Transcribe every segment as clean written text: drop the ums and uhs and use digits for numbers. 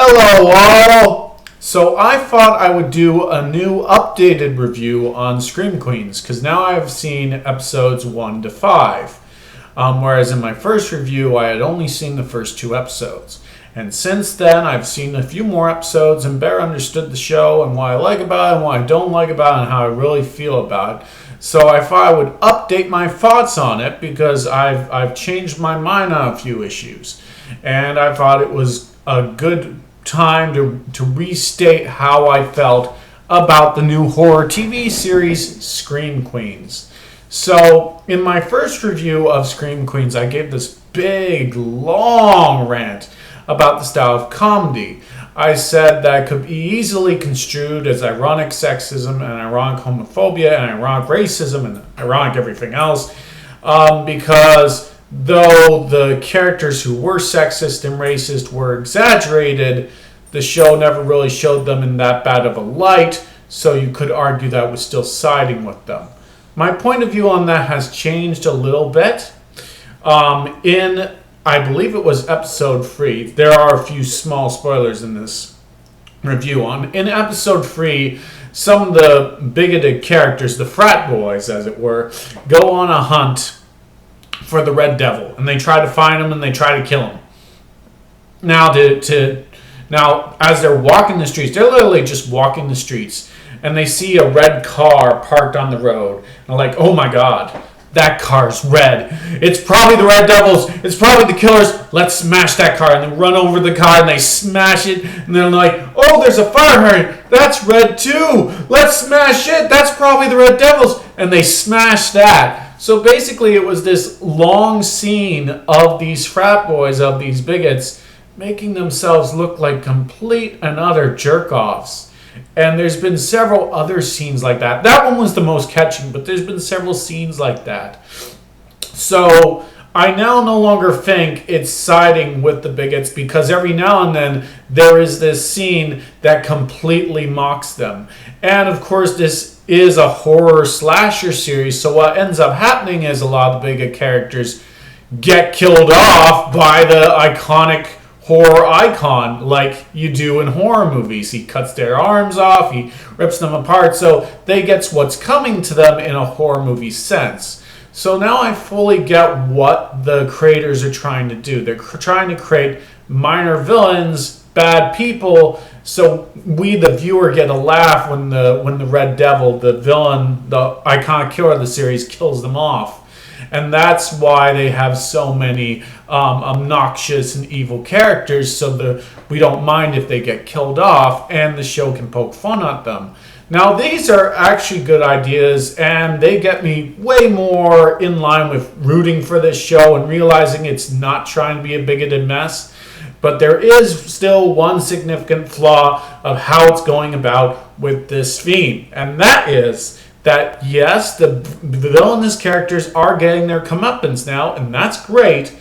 Hello all! So I thought I would do a new updated review on Scream Queens because now I've seen episodes 1 to 5. Whereas in my first review I had only seen the first 2 episodes. And since then I've seen a few more episodes and better understood the show and what I like about it and what I don't like about it and how I really feel about it. So I thought I would update my thoughts on it because I've changed my mind on a few issues. And I thought it was a good time to restate how I felt about the new horror TV series Scream Queens. So in my first review of Scream Queens, I gave this big, long rant about the style of comedy. I said that it could be easily construed as ironic sexism and ironic homophobia and ironic racism and ironic everything else because though the characters who were sexist and racist were exaggerated, the show never really showed them in that bad of a light, so you could argue that it was still siding with them. My point of view on that has changed a little bit. In, I believe it was episode 3, there are a few small spoilers in this review. In episode 3, some of the bigoted characters, the frat boys as it were, go on a hunt for the Red Devil, and they try to find him and they try to kill him. Now, as they're walking the streets, they're literally just walking the streets, and they see a red car parked on the road. And they're like, "Oh my God, that car's red. It's probably the Red Devils. It's probably the killers. Let's smash that car." And they run over the car and they smash it. And they're like, "Oh, there's a fire hydrant. That's red too. Let's smash it. That's probably the Red Devils." And they smash that. So basically it was this long scene of these frat boys, of these bigots, making themselves look like complete and utter jerk-offs. And there's been several other scenes like that. That one was the most catching, but there's been several scenes like that. So I now no longer think it's siding with the bigots because every now and then there is this scene that completely mocks them. And of course this is a horror slasher series, so what ends up happening is a lot of the bigot characters get killed off by the iconic horror icon like you do in horror movies. He cuts their arms off, he rips them apart, so they get what's coming to them in a horror movie sense. So now I fully get what the creators are trying to do. They're trying to create minor villains, bad people, so we, the viewer, get a laugh when the Red Devil, the villain, the iconic killer of the series, kills them off. And that's why they have so many obnoxious and evil characters, so we don't mind if they get killed off, and the show can poke fun at them. Now, these are actually good ideas, and they get me way more in line with rooting for this show and realizing it's not trying to be a bigoted mess. But there is still one significant flaw of how it's going about with this theme, and that is that, yes, the villainous characters are getting their comeuppance now, and that's great,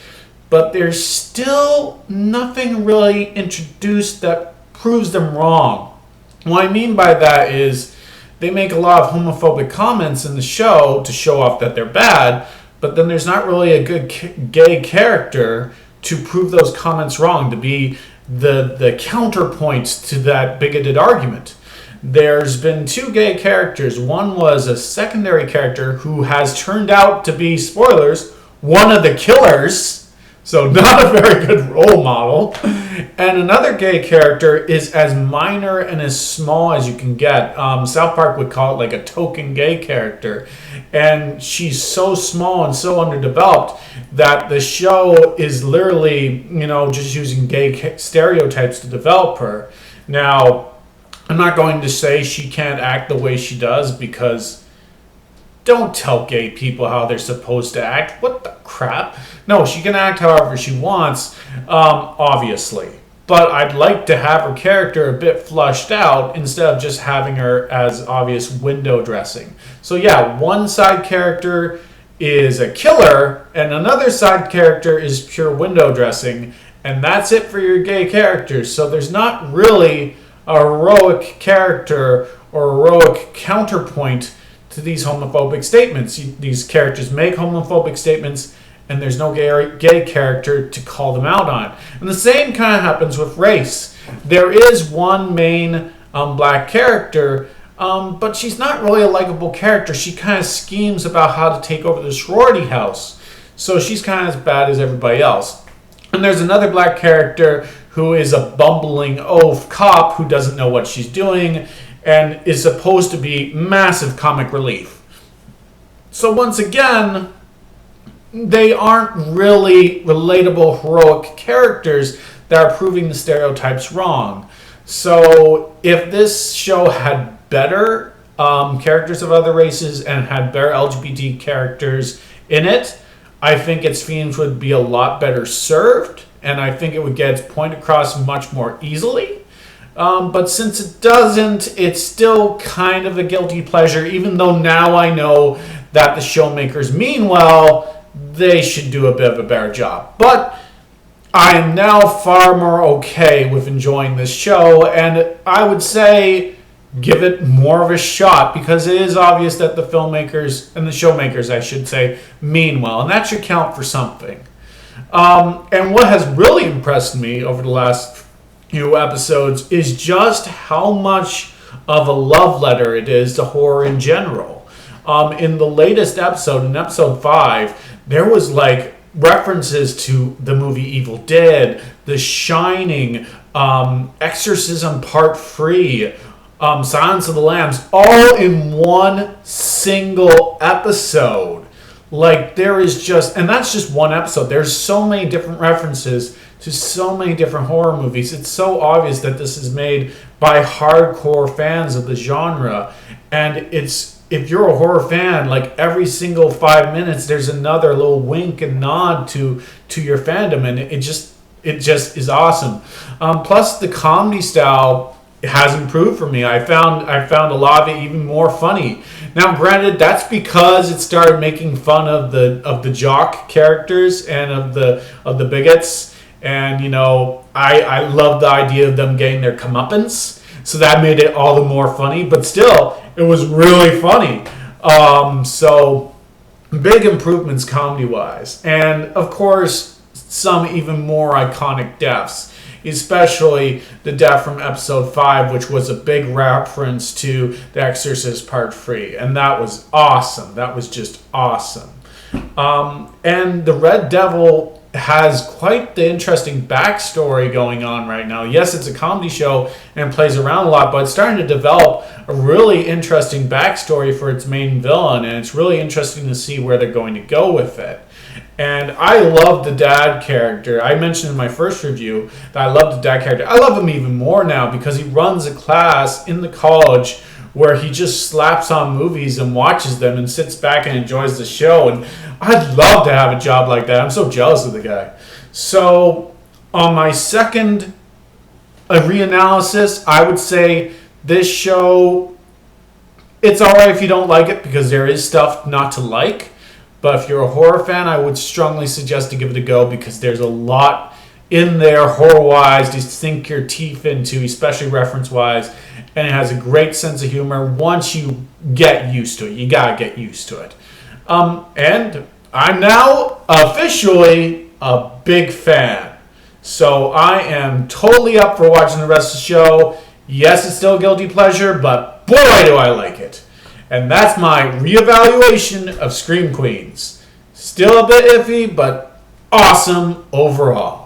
but there's still nothing really introduced that proves them wrong. What I mean by that is they make a lot of homophobic comments in the show to show off that they're bad, but then there's not really a good gay character to prove those comments wrong, to be the counterpoint to that bigoted argument. There's been 2 gay characters. One was a secondary character who has turned out to be, spoilers, one of the killers, so not a very good role model. And another gay character is as minor and as small as you can get. South Park would call it like a token gay character. And she's so small and so underdeveloped that the show is literally, just using gay stereotypes to develop her. Now, I'm not going to say she can't act the way she does because don't tell gay people how they're supposed to act. What the crap? No, she can act however she wants, obviously. But I'd like to have her character a bit flushed out instead of just having her as obvious window dressing. So yeah, one side character is a killer and another side character is pure window dressing, and that's it for your gay characters. So there's not really a heroic character or heroic counterpoint to these homophobic statements. These characters make homophobic statements and there's no gay character to call them out on it. And the same kind of happens with race. There is one main black character, but she's not really a likable character. She kind of schemes about how to take over the sorority house. So she's kind of as bad as everybody else. And there's another black character who is a bumbling oaf cop who doesn't know what she's doing and is supposed to be massive comic relief. So once again, they aren't really relatable, heroic characters that are proving the stereotypes wrong. So if this show had better characters of other races and had better LGBT characters in it, I think its themes would be a lot better served, and I think it would get its point across much more easily. But since it doesn't, it's still kind of a guilty pleasure, even though now I know that the showmakers mean well, they should do a bit of a better job. But I am now far more okay with enjoying this show, and I would say give it more of a shot, because it is obvious that the filmmakers, and the showmakers I should say, mean well, and that should count for something. And what has really impressed me over the last few episodes is just how much of a love letter it is to horror in general. In the latest episode, in episode 5, there was like references to the movie Evil Dead, The Shining, Exorcism Part 3, Silence of the Lambs, all in one single episode. Like, there is just, and that's just one episode. There's so many different references to so many different horror movies. It's so obvious that this is made by hardcore fans of the genre. And it's, if you're a horror fan, like every single 5 minutes, there's another little wink and nod to your fandom. And it just is awesome. Plus the comedy style has improved for me. I found a lot of it even more funny. Now, granted, that's because it started making fun of the jock characters and of the bigots, and you know, I love the idea of them getting their comeuppance, so that made it all the more funny. But still, it was really funny. So big improvements comedy wise, and of course some even more iconic deaths. Especially the death from episode 5, which was a big reference to The Exorcist Part 3. And that was awesome. That was just awesome. And the Red Devil has quite the interesting backstory going on right now. Yes, it's a comedy show and plays around a lot, but it's starting to develop a really interesting backstory for its main villain. And it's really interesting to see where they're going to go with it. And I love the dad character. I mentioned in my first review that I love the dad character. I love him even more now because he runs a class in the college where he just slaps on movies and watches them and sits back and enjoys the show. And I'd love to have a job like that. I'm so jealous of the guy. So on my second reanalysis, I would say this show, it's alright if you don't like it because there is stuff not to like. But if you're a horror fan, I would strongly suggest to give it a go because there's a lot in there horror-wise to sink your teeth into, especially reference-wise. And it has a great sense of humor once you get used to it. You gotta get used to it. And I'm now officially a big fan. So I am totally up for watching the rest of the show. Yes, it's still a guilty pleasure, but boy, do I like it. And that's my reevaluation of Scream Queens. Still a bit iffy, but awesome overall.